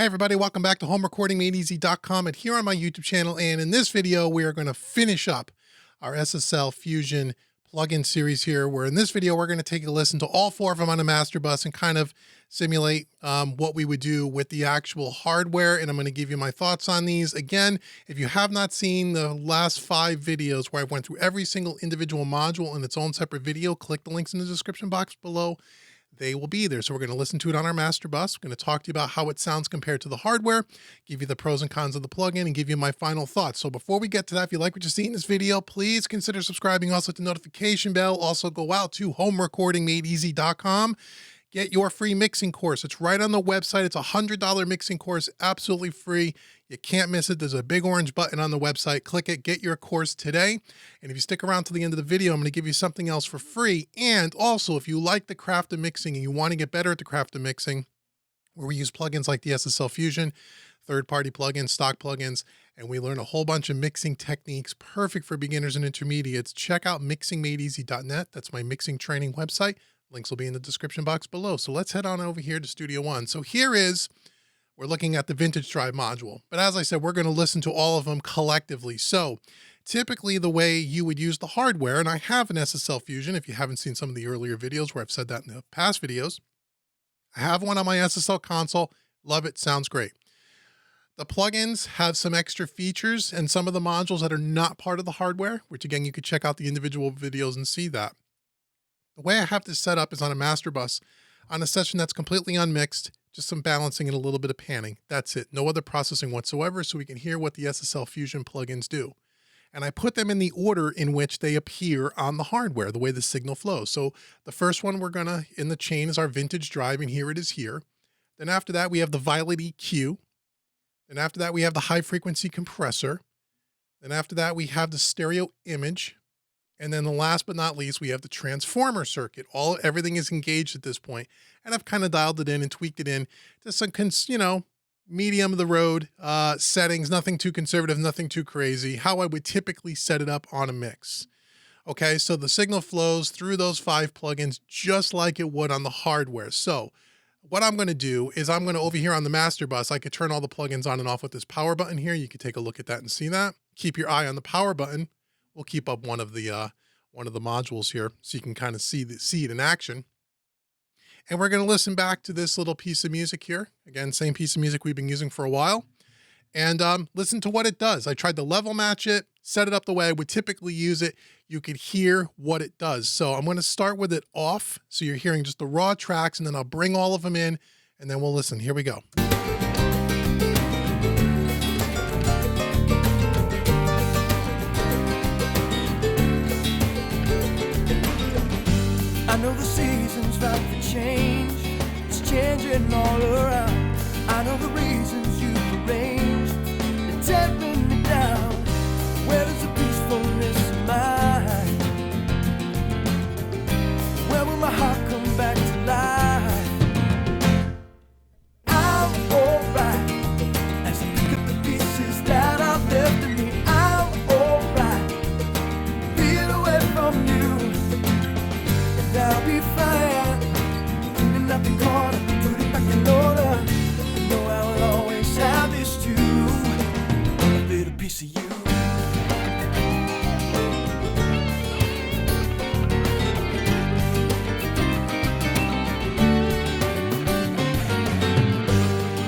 Hi everybody, welcome back to homerecordingmadeeasy.com and here on my YouTube channel. And in this video, we are going to finish up our SSL Fusion plugin series here, where in this video, we're going to take a listen to all four of them on a master bus and kind of simulate what we would do with the actual hardware. And I'm going to give you my thoughts on these. Again, if you have not seen the last 5 videos where I went through every single individual module in its own separate video, click the links in the description box below. They will be there. So we're going to listen to it on our master bus. We're going to talk to you about how it sounds compared to the hardware, give you the pros and cons of the plugin, and give you my final thoughts. So before we get to that, if you like what you see in this video, please consider subscribing. Also hit the notification bell. Also go out to homerecordingmadeeasy.com. Get your free mixing course. It's right on the website. It's a $100 mixing course, absolutely free. You can't miss it. There's a big orange button on the website. Click it, get your course today. And if you stick around to the end of the video, I'm going to give you something else for free. And also, if you like the craft of mixing and you want to get better at the craft of mixing, where we use plugins like the SSL Fusion, third-party plugins, stock plugins, and we learn a whole bunch of mixing techniques perfect for beginners and intermediates, check out mixingmadeeasy.net. That's my mixing training website. Links will be in the description box below. So let's head on over here to Studio One. So we're looking at the vintage drive module. But as I said, we're going to listen to all of them collectively. So typically the way you would use the hardware, and I have an SSL Fusion, if you haven't seen some of the earlier videos where I've said that in the past videos, I have one on my SSL console. Love it. Sounds great. The plugins have some extra features and some of the modules that are not part of the hardware, which again, you could check out the individual videos and see that. The way I have this set up is on a master bus on a session that's completely unmixed, just some balancing and a little bit of panning. That's it. No other processing whatsoever, so we can hear what the SSL Fusion plugins do. And I put them in the order in which they appear on the hardware, the way the signal flows. So the first one in the chain is our vintage drive, and here it is here. Then after that, we have the violet EQ. Then after that, we have the high frequency compressor. Then after that, we have the stereo image. And then the last but not least, we have the transformer circuit. Everything is engaged at this point. And I've kind of dialed it in and tweaked it in to some, medium of the road settings, nothing too conservative, nothing too crazy, how I would typically set it up on a mix. Okay, so the signal flows through those 5 plugins just like it would on the hardware. So what I'm going to do is over here on the master bus, I could turn all the plugins on and off with this power button here. You can take a look at that and see that. Keep your eye on the power button. We'll keep up one of the modules here so you can kind of see it in action. And we're going to listen back to this little piece of music here. Again, same piece of music we've been using for a while. And listen to what it does. I tried to level match it, set it up the way I would typically use it. You could hear what it does. So I'm going to start with it off. So you're hearing just the raw tracks, and then I'll bring all of them in, and then we'll listen. Here we go. I know the seasons about to change. It's changing all around. I know the reasons you arranged. They're tearing me down. Where is the peacefulness of mine? Where will my heart come back to life? I'm alright as I pick up the pieces that I've left in me. I'm alright. Feel away from you. I'll be fine, cleaning up the corner, put it back in order. You know I will always have this too, a little piece of you.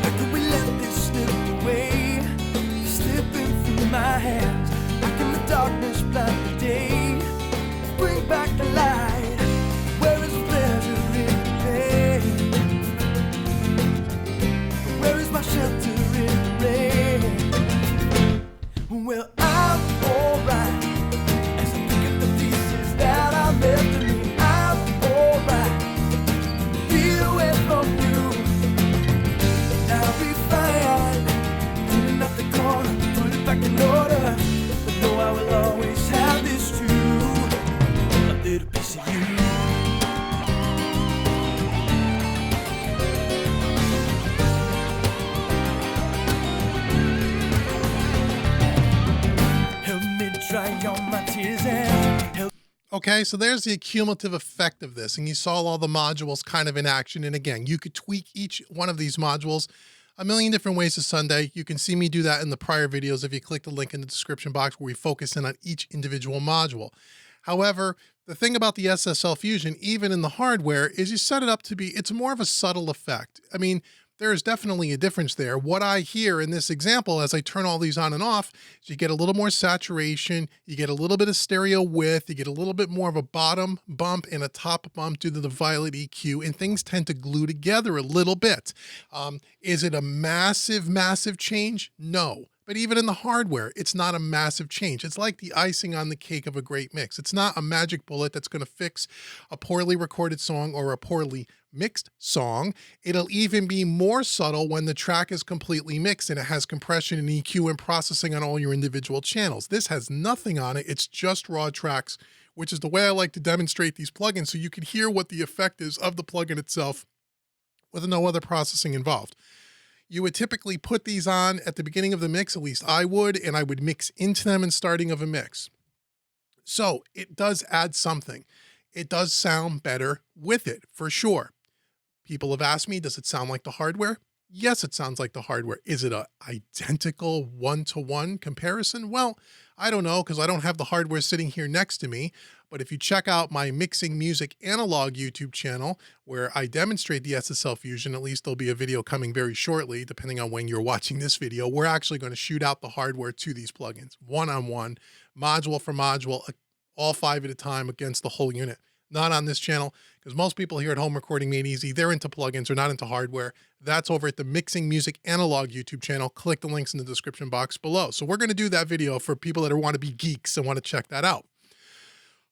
How could we let this slip away, slipping through my hands? How can the darkness blind the day, bring back the light? Shelter in the rain. Well, I'm alright as I pick up the pieces that I left in me. I'm alright. Be away from you, and I'll be fine. Cleaning up the corner, put it back in order. But no, I will always have this too, a little piece of you. Okay, so there's the cumulative effect of this, and you saw all the modules kind of in action. And again, you could tweak each one of these modules a million different ways to Sunday. You can see me do that in the prior videos if you click the link in the description box where we focus in on each individual module. However, the thing about the SSL Fusion, even in the hardware, is you set it up to be, it's more of a subtle effect. I mean, there is definitely a difference there. What I hear in this example, as I turn all these on and off, is you get a little more saturation, you get a little bit of stereo width, you get a little bit more of a bottom bump and a top bump due to the violet EQ, and things tend to glue together a little bit. Is it a massive, massive change? No. But even in the hardware, it's not a massive change. It's like the icing on the cake of a great mix. It's not a magic bullet that's going to fix a poorly recorded song or a poorly mixed song. It'll even be more subtle when the track is completely mixed and it has compression and EQ and processing on all your individual channels. This has nothing on it. It's just raw tracks, which is the way I like to demonstrate these plugins so you can hear what the effect is of the plugin itself with no other processing involved. You would typically put these on at the beginning of the mix, at least I would, and I would mix into them in starting of a mix. So it does add something. It does sound better with it, for sure. People have asked me, does it sound like the hardware? Yes, it sounds like the hardware. Is it an identical one-to-one comparison? Well, I don't know because I don't have the hardware sitting here next to me. But if you check out my Mixing Music Analog YouTube channel, where I demonstrate the SSL Fusion, at least there'll be a video coming very shortly, depending on when you're watching this video, we're actually going to shoot out the hardware to these plugins, one-on-one, module for module, all 5 at a time against the whole unit. Not on this channel, because most people here at home recording made easy, they're into plugins, they're not into hardware. That's over at the Mixing Music Analog YouTube channel. Click the links in the description box below. So we're going to do that video for people that want to be geeks and want to check that out.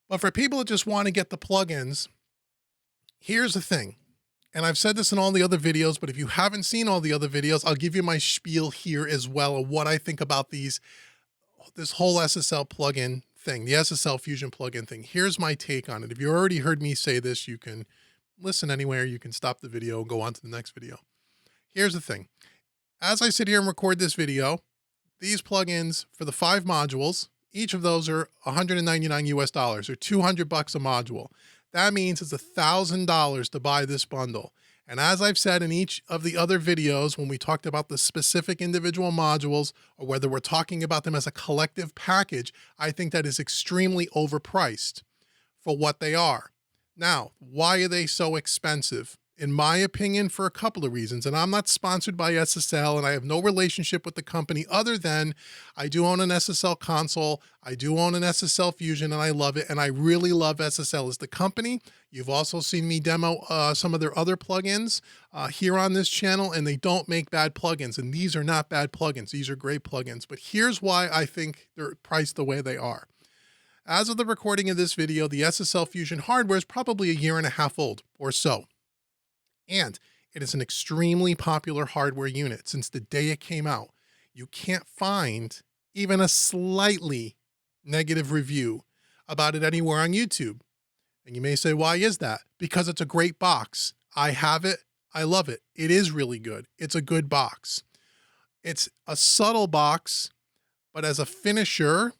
But for people that just want to get the plugins, here's the thing. And I've said this in all the other videos, but if you haven't seen all the other videos, I'll give you my spiel here as well of what I think about this whole SSL plugin thing, the SSL Fusion plugin thing. Here's my take on it. If you already heard me say this, you can listen anywhere. You can stop the video and go on to the next video. Here's the thing. As I sit here and record this video, these plugins for the 5 modules, each of those are $199 US dollars or $200 a module. That means it's $1,000 to buy this bundle. And as I've said in each of the other videos, when we talked about the specific individual modules or whether we're talking about them as a collective package, I think that is extremely overpriced for what they are. Now, why are they so expensive? In my opinion, for a couple of reasons, and I'm not sponsored by SSL and I have no relationship with the company other than I do own an SSL console, I do own an SSL Fusion, and I love it, and I really love SSL as the company. You've also seen me demo some of their other plugins here on this channel, and they don't make bad plugins, and these are not bad plugins. These are great plugins, but here's why I think they're priced the way they are. As of the recording of this video, the SSL Fusion hardware is probably 1.5 years old or so. And it is an extremely popular hardware unit since the day it came out. You can't find even a slightly negative review about it anywhere on YouTube. And you may say, why is that? Because it's a great box. I have it. I love it. It is really good. It's a good box. It's a subtle box, but as a finisher,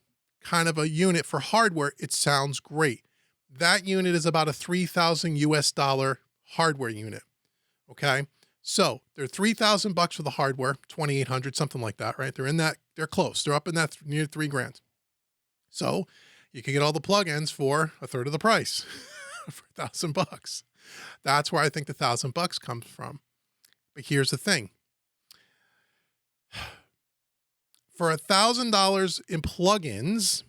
kind of a unit for hardware, it sounds great. That unit is about a $3,000 US dollar hardware unit. Okay, so they're $3,000 for the hardware, 2,800, something like that, right? They're in that, they're close. They're up in that near $3 grand. So you can get all the plugins for a third of the price for $1,000. That's where I think the $1,000 comes from. But here's the thing. For $1,000 in plugins,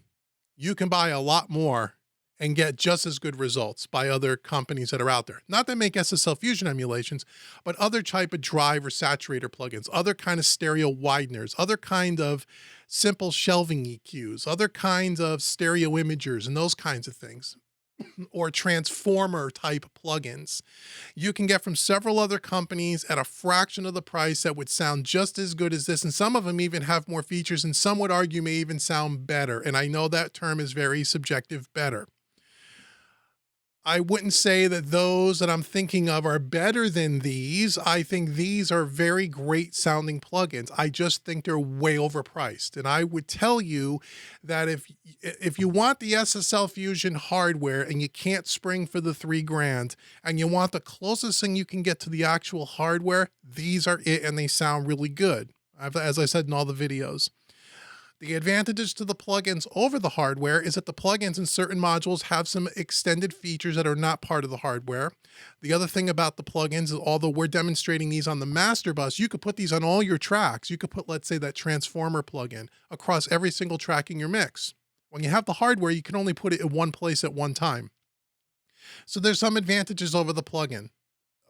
you can buy a lot more and get just as good results by other companies that are out there. Not that make SSL Fusion emulations, but other type of drive or saturator plugins, other kind of stereo wideners, other kind of simple shelving EQs, other kinds of stereo imagers and those kinds of things, or transformer type plugins. You can get from several other companies at a fraction of the price that would sound just as good as this. And some of them even have more features, and some would argue may even sound better. And I know that term is very subjective, better. I wouldn't say that those that I'm thinking of are better than these. I think these are very great sounding plugins. I just think they're way overpriced. And I would tell you that if you want the SSL Fusion hardware and you can't spring for the $3,000 and you want the closest thing you can get to the actual hardware, these are it, and they sound really good. As I said in all the videos. The advantages to the plugins over the hardware is that the plugins in certain modules have some extended features that are not part of the hardware. The other thing about the plugins is, although we're demonstrating these on the master bus, you could put these on all your tracks. You could put, let's say, that transformer plugin across every single track in your mix. When you have the hardware, you can only put it in one place at one time. So there's some advantages over the plugin,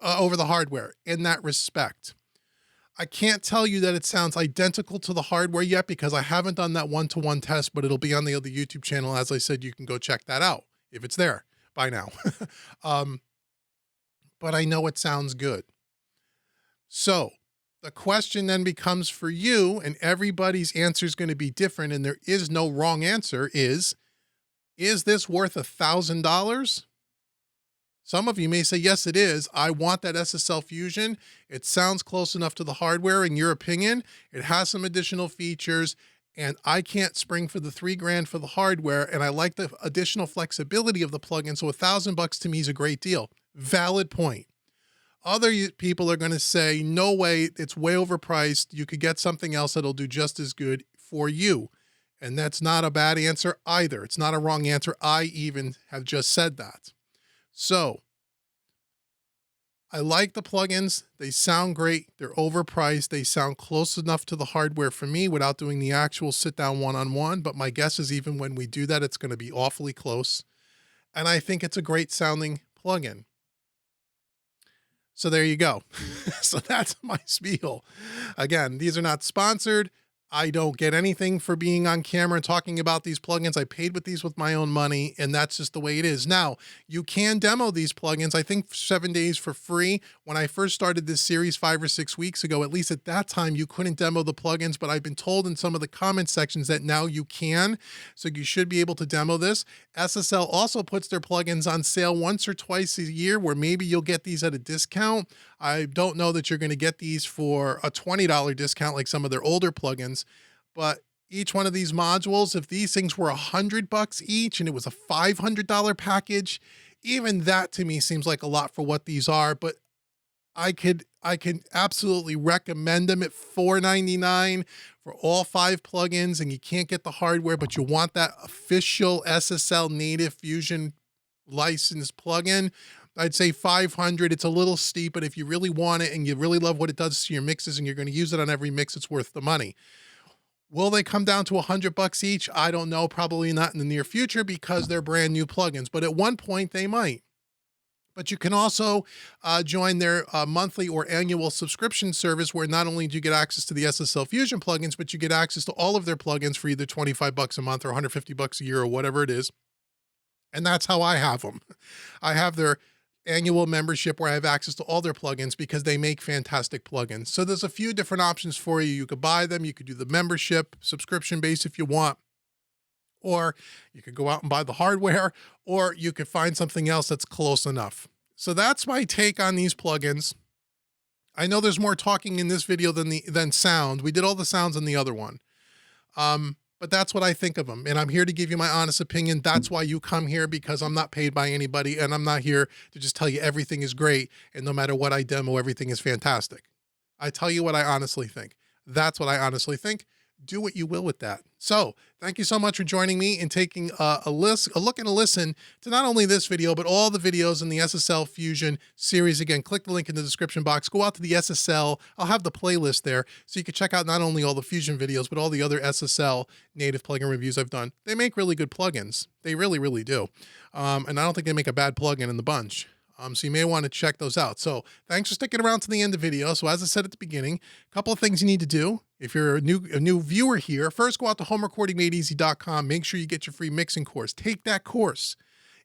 over the hardware in that respect. I can't tell you that it sounds identical to the hardware yet because I haven't done that one-to-one test, but it'll be on the other YouTube channel. As I said, you can go check that out if it's there by now. But I know it sounds good. So the question then becomes for you, and everybody's answer is going to be different, and there is no wrong answer, is this worth $1,000? Some of you may say, yes, it is. I want that SSL Fusion. It sounds close enough to the hardware in your opinion. It has some additional features, and I can't spring for the $3,000 for the hardware. And I like the additional flexibility of the plugin. So $1,000 to me is a great deal. Valid point. Other people are going to say, no way, it's way overpriced. You could get something else that'll do just as good for you. And that's not a bad answer either. It's not a wrong answer. I even have just said that. So I like the plugins. They sound great. They're overpriced. They sound close enough to the hardware for me without doing the actual sit down one-on-one. But my guess is even when we do that, it's going to be awfully close. And I think it's a great sounding plugin. So there you go. So that's my spiel. Again, these are not sponsored. I don't get anything for being on camera and talking about these plugins. I paid with these with my own money, and that's just the way it is. Now, you can demo these plugins, I think 7 days for free. When I first started this series 5 or 6 weeks ago, at least at that time, you couldn't demo the plugins, but I've been told in some of the comment sections that now you can. So you should be able to demo this. SSL also puts their plugins on sale once or twice a year, where maybe you'll get these at a discount. I don't know that you're going to get these for a $20 discount like some of their older plugins, but each one of these modules, if these things were $100 each and it was a $500 package, even that to me seems like a lot for what these are, but I can absolutely recommend them at $4.99 for all 5 plugins, and you can't get the hardware, but you want that official SSL native Fusion licensed plugin. I'd say $500. It's a little steep, but if you really want it and you really love what it does to your mixes and you're going to use it on every mix, it's worth the money. Will they come down to $100 each? I don't know. Probably not in the near future because they're brand new plugins, but at one point they might. But you can also join their monthly or annual subscription service, where not only do you get access to the SSL Fusion plugins, but you get access to all of their plugins for either $25 a month or $150 a year or whatever it is. And that's how I have them. I have their annual membership where I have access to all their plugins because they make fantastic plugins. So there's a few different options for you. You could buy them. You could do the membership subscription base if you want, or you could go out and buy the hardware, or you could find something else that's close enough. So that's my take on these plugins. I know there's more talking in this video than sound. We did all the sounds in the other one. But that's what I think of them. And I'm here to give you my honest opinion. That's why you come here, because I'm not paid by anybody, and I'm not here to just tell you everything is great. And no matter what I demo, everything is fantastic. I tell you what I honestly think. That's what I honestly think. Do what you will with that. So thank you so much for joining me and taking a look and a listen to not only this video, but all the videos in the SSL Fusion series. Again, click the link in the description box. Go out to the SSL. I'll have the playlist there so you can check out not only all the Fusion videos, but all the other SSL native plugin reviews I've done. They make really good plugins. They really, really do. And I don't think they make a bad plugin in the bunch. So you may want to check those out. So thanks for sticking around to the end of the video. So as I said at the beginning, a couple of things you need to do. If you're a new viewer here, first go out to homerecordingmadeeasy.com. Make sure you get your free mixing course. Take that course.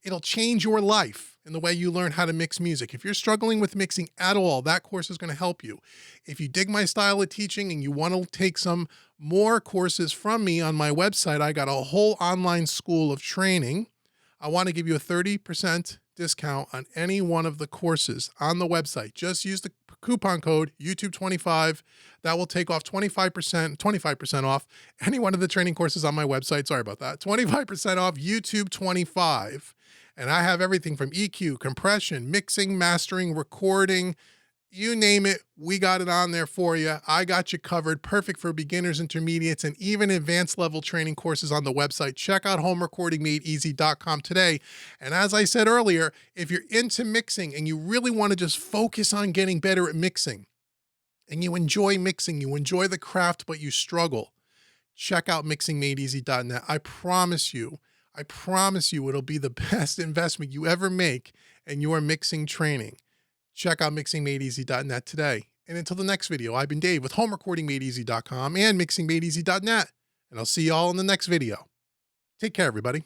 It'll change your life in the way you learn how to mix music. If you're struggling with mixing at all, that course is going to help you. If you dig my style of teaching and you want to take some more courses from me on my website, I got a whole online school of training. I want to give you a 30% discount on any one of the courses on the website. Just use the coupon code YouTube25. That will take off 25% off any one of the training courses on my website. Sorry about that. 25% off YouTube25. And I have everything from EQ, compression, mixing, mastering, recording, you name it, we got it on there for you. I got you covered. Perfect for beginners, intermediates, and even advanced level training courses on the website. Check out homerecordingmadeeasy.com today. And as I said earlier, if you're into mixing and you really want to just focus on getting better at mixing, and you enjoy mixing, you enjoy the craft, but you struggle, check out mixingmadeeasy.net. I promise you it'll be the best investment you ever make in your mixing training. Check out mixingmadeeasy.net today. And until the next video, I've been Dave with homerecordingmadeeasy.com and mixingmadeeasy.net. And I'll see you all in the next video. Take care, everybody.